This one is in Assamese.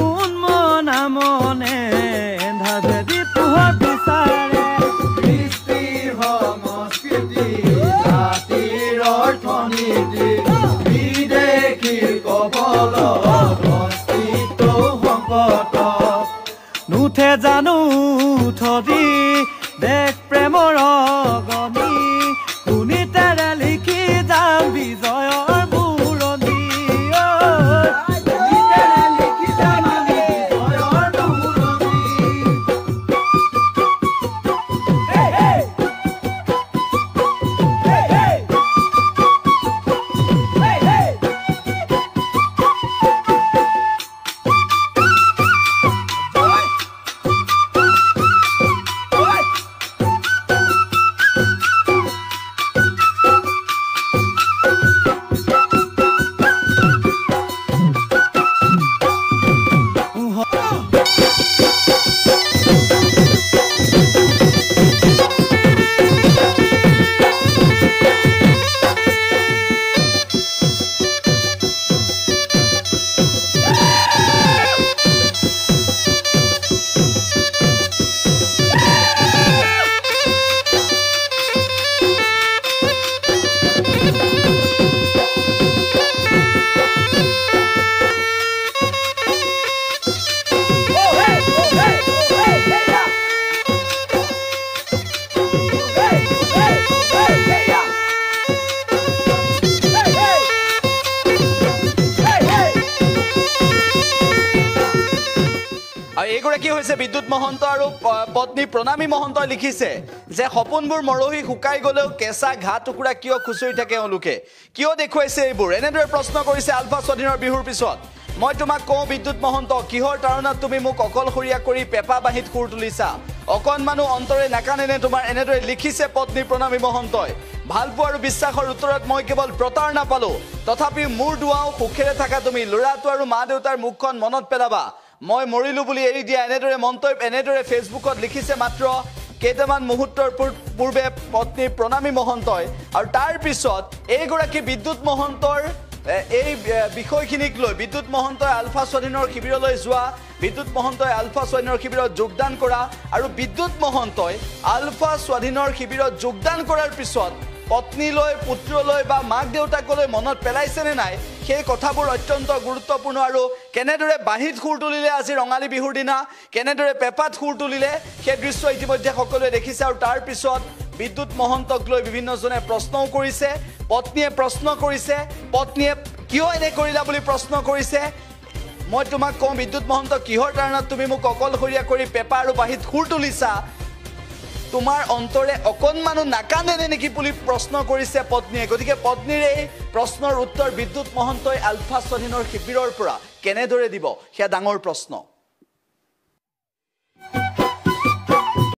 উন্মনা মনে ধাভেদি পোহৰ বিচাৰে কৃষ্টি সংস্কৃতি জাতিৰ অৰ্থনীতি বিদেশীৰ কবলত অস্তিত্ব সংকট নুঠে জানো উঠি দেশ প্ৰেমৰ অগনি শুনি তেৰে লিখি যাম বিজয়ৰ বুৰনি লিখি যাম আমি বিজয়ৰ বুৰনি এগৰাকী হৈছে বিদ্যুৎ মহন্ত আৰু পত্নী প্ৰণামী মহন্তই লিখিছে যে সপোনবোৰ মৰহি শুকাই গলেও কেঁচা ঘাঁ টুকুৰা কিয় খুচৰি থাকে এওঁলোকে কিয় দেখুৱাইছে এইবোৰ এনেদৰে প্ৰশ্ন কৰিছে আলফা স্বাধীনৰ বিহুৰ পিছত মই তোমাক কওঁ বিদ্যুৎ মহন্ত কিহৰ তাৰণাত তুমি মোক অকলশৰীয়া কৰি পেপা বাঁহীত সুৰ তুলিছা অকণমানো অন্তৰে নাকানেনে তোমাৰ এনেদৰে লিখিছে পত্নী প্ৰণামী মহন্তই ভালপোৱা আৰু বিশ্বাসৰ উত্তৰত মই কেৱল প্ৰতাৰণা পালো তথাপিও মোৰ দুৱাও সুখেৰে থাকা তুমি ল'ৰাটো আৰু মা দেউতাৰ মুখখন মনত পেলাবা মই মৰিলো বুলি এৰি দিয়া এনেদৰে মন্তব্য এনেদৰে ফেচবুকত লিখিছে মাত্ৰ কেইটামান মুহূৰ্তৰ পূৰ্বে পত্নী প্ৰণামী মহন্তই আৰু তাৰ পিছত এইগৰাকী বিদ্যুৎ মহন্তৰ এই বিষয়খিনিক লৈ বিদ্যুৎ মহন্তই আলফা স্বাধীনৰ শিবিৰলৈ যোৱা বিদ্যুৎ মহন্তই আলফা স্বাধীনৰ শিবিৰত যোগদান কৰা আৰু বিদ্যুৎ মহন্তই আলফা স্বাধীনৰ শিবিৰত যোগদান কৰাৰ পিছত পত্নীলৈ পুত্ৰলৈ বা মাক দেউতাকলৈ মনত পেলাইছেনে নাই সেই কথাবোৰ অত্যন্ত গুৰুত্বপূৰ্ণ আৰু কেনেদৰে বাঁহীত সুৰ তুলিলে আজি ৰঙালী বিহুৰ দিনা কেনেদৰে পেপাত সুৰ তুলিলে সেই দৃশ্য ইতিমধ্যে সকলোৱে দেখিছে আৰু তাৰ পিছত বিদ্যুৎ মহন্তক লৈ বিভিন্নজনে প্ৰশ্নও কৰিছে পত্নীয়ে প্ৰশ্ন কৰিছে পত্নীয়ে কিয় এনে কৰিলা বুলি প্ৰশ্ন কৰিছে মই তোমাক কওঁ বিদ্যুৎ মহন্ত কিহৰ তাৰণাত তুমি মোক অকলশৰীয়া কৰি পেপা আৰু বাঁহীত সুৰ তুলিছা তোমাৰ অন্তৰে অকণমানো নাকানেনে নেকি বুলি প্ৰশ্ন কৰিছে পত্নীয়ে গতিকে পত্নীৰ এই প্ৰশ্নৰ উত্তৰ বিদ্যুৎ মহন্তই আলফা স্বাধীনৰ শিবিৰৰ পৰা কেনেদৰে দিব সেয়া ডাঙৰ প্ৰশ্ন